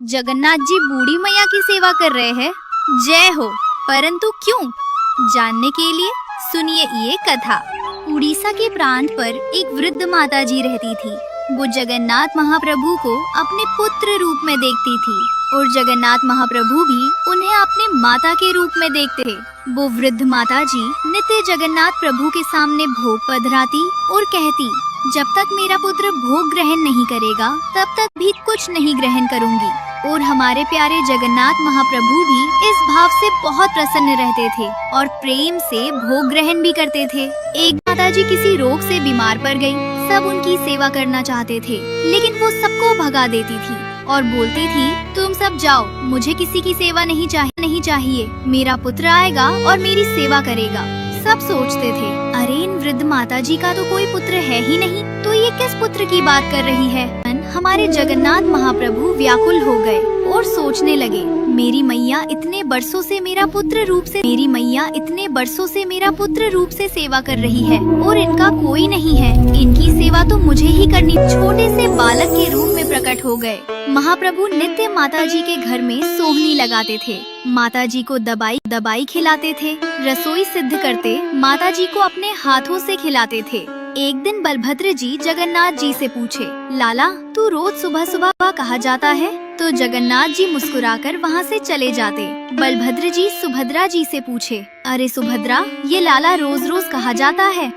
जगन्नाथ जी बूढ़ी मैया की सेवा कर रहे हैं। जय हो। परंतु क्यों? जानने के लिए सुनिए ये कथा। उड़ीसा के प्रांत पर एक वृद्ध माता जी रहती थी। वो जगन्नाथ महाप्रभु को अपने पुत्र रूप में देखती थी और जगन्नाथ महाप्रभु भी उन्हें अपने माता के रूप में देखते थे। वो वृद्ध माता जी नित्य जगन्नाथ प्रभु के सामने भोग पधराती और कहती, जब तक मेरा पुत्र भोग ग्रहण नहीं करेगा तब तक भी कुछ नहीं ग्रहण करूंगी। और हमारे प्यारे जगन्नाथ महाप्रभु भी इस भाव से बहुत प्रसन्न रहते थे और प्रेम से भोग ग्रहण भी करते थे। एक माताजी किसी रोग से बीमार पड़ गई। सब उनकी सेवा करना चाहते थे, लेकिन वो सबको भगा देती थी और बोलती थी, तुम सब जाओ, मुझे किसी की सेवा नहीं चाहिए। मेरा पुत्र आएगा और मेरी सेवा करेगा। सब सोचते थे, अरे इन वृद्ध माताजी का तो कोई पुत्र है ही नहीं, तो ये किस पुत्र की बात कर रही है। हमारे जगन्नाथ महाप्रभु व्याकुल हो गए और सोचने लगे, मेरी मैया इतने बरसों से मेरा पुत्र रूप से सेवा कर रही है और इनका कोई नहीं है। इनकी सेवा तो मुझे ही करनी। छोटे से बालक के रूप में प्रकट हो गए। महाप्रभु नित्य माताजी के घर में सोहनी लगाते थे, माताजी को दबाई खिलाते थे, रसोई सिद्ध करते माताजी को अपने हाथों से खिलाते थे। एक दिन बलभद्र जी जगन्नाथ जी से पूछे, लाला तू रोज सुबह सुबह कहाँ जाता है? तो जगन्नाथ जी मुस्कुराकर वहाँ से चले जाते। बलभद्र जी सुभद्रा जी से पूछे, अरे सुभद्रा, ये लाला रोज रोज कहाँ जाता है?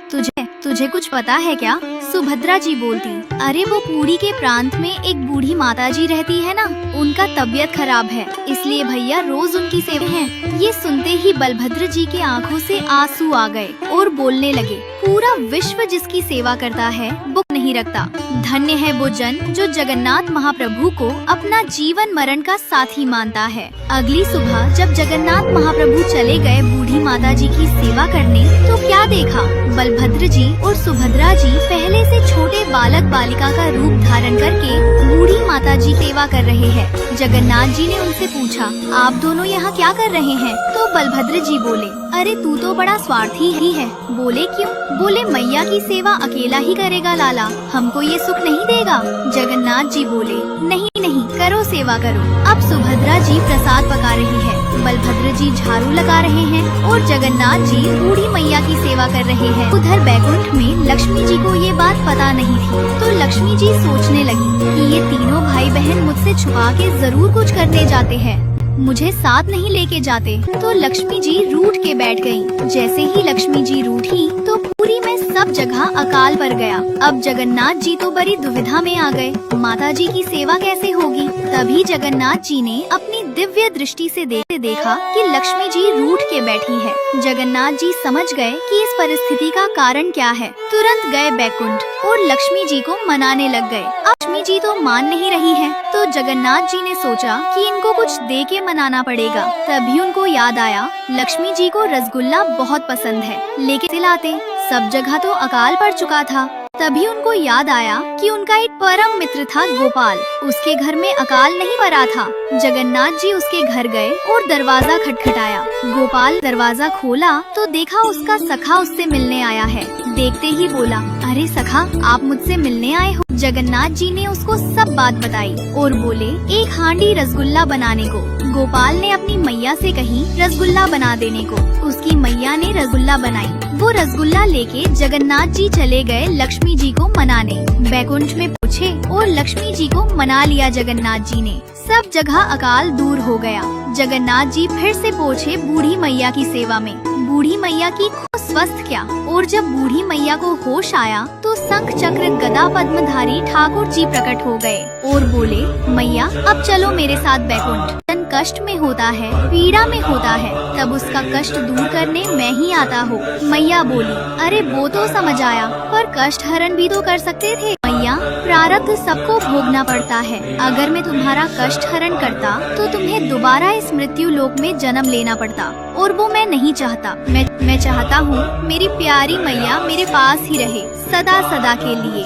तुझे कुछ पता है क्या? सुभद्रा जी बोलती, अरे वो पुरी के प्रांत में एक बूढ़ी माताजी रहती है ना, उनका तबीयत खराब है, इसलिए भैया रोज उनकी सेवा है। ये सुनते ही बलभद्र जी के आंखों से आंसू आ गए और बोलने लगे, पूरा विश्व जिसकी सेवा करता है वो नहीं रखता। धन्य है वो जन जो जगन्नाथ महाप्रभु को अपना जीवन मरण का साथी मानता है। अगली सुबह जब जगन्नाथ महाप्रभु चले गए बूढ़ी माताजी की सेवा करने, तो क्या देखा, बलभद्र जी और सुभद्रा जी पहले से छोटे बालक बालिका का रूप धारण करके बूढ़ी माताजी सेवा कर रहे हैं। जगन्नाथ जी ने उनसे पूछा, आप दोनों यहाँ क्या कर रहे हैं? तो बलभद्र जी बोले, अरे तू तो बड़ा स्वार्थी ही है। बोले क्यों? बोले मैया की सेवा अकेला ही करेगा लाला, हमको ये सुख नहीं देगा। जगन्नाथ जी बोले, नहीं करो, सेवा करो। अब सुभद्रा जी प्रसाद पका रही है, बलभद्र जी झाड़ू लगा रहे हैं और जगन्नाथ जी बूढ़ी मैया की सेवा कर रहे हैं। उधर बैकुंठ में लक्ष्मी जी को ये बात पता नहीं थी, तो लक्ष्मी जी सोचने लगी कि ये तीनों भाई बहन मुझसे छुपा के जरूर कुछ करने जाते हैं, मुझे साथ नहीं लेके जाते। तो लक्ष्मी जी रूठ के बैठ गयी। जैसे ही लक्ष्मी जी रूठी तो पुरी में सब जगह अकाल पड़ गया। अब जगन्नाथ जी तो बड़ी दुविधा में आ गए, माता जी की सेवा कैसे होगी। तभी जगन्नाथ जी ने अपनी दिव्य दृष्टि से देखा कि लक्ष्मी जी रूठ के बैठी है। जगन्नाथ जी समझ गए कि इस परिस्थिति का कारण क्या है। तुरंत गए बैकुंठ और लक्ष्मी जी को मनाने लग गए। लक्ष्मी जी तो मान नहीं रही है, तो जगन्नाथ जी ने सोचा कि इनको कुछ दे के मनाना पड़ेगा। तभी उनको याद आया, लक्ष्मी जी को रसगुल्ला बहुत पसंद है, लेके लाते। सब जगह तो अकाल पड़ चुका था। तभी उनको याद आया कि उनका एक परम मित्र था गोपाल, उसके घर में अकाल नहीं पड़ा था। जगन्नाथ जी उसके घर गए और दरवाजा खटखटाया। गोपाल दरवाजा खोला तो देखा उसका सखा उससे मिलने आया है। देखते ही बोला, अरे सखा, आप मुझसे मिलने आए हो? जगन्नाथ जी ने उसको सब बात बताई और बोले, एक हांडी रसगुल्ला बनाने को। गोपाल ने अपनी मैया से कही रसगुल्ला बना देने को। उसकी मैया ने रसगुल्ला बनाई। वो रसगुल्ला लेके जगन्नाथ जी चले गए लक्ष्मी जी को मनाने। बैकुंठ में पूछे और लक्ष्मी जी को मना लिया जगन्नाथ जी ने। सब जगह अकाल दूर हो गया। जगन्नाथ जी फिर से पहुँचे बूढ़ी मैया की सेवा में। बूढ़ी मैया की स्वस्थ क्या, और जब बूढ़ी मैया को होश आया तो शंख चक्र गदा पद्मधारी ठाकुर जी प्रकट हो गए और बोले, मैया अब चलो मेरे साथ बैकुंठ। जन कष्ट में होता है, पीड़ा में होता है, तब उसका कष्ट दूर करने मैं ही आता हूँ। मैया बोली, अरे वो तो समझ आया, पर कष्ट हरण भी तो कर सकते थे। मैया, प्रारब्ध सबको भोगना पड़ता है। अगर मैं तुम्हारा कष्ट हरण करता तो तुम्हें दोबारा इस मृत्यु लोक में जन्म लेना पड़ता, और वो मैं नहीं चाहता। मैं चाहता हूँ मेरी प्यारी मैया मेरे पास ही रहे सदा सदा के लिए।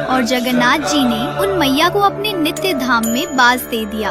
और जगन्नाथ जी ने उन मैया को अपने नित्य धाम में बास दे दिया।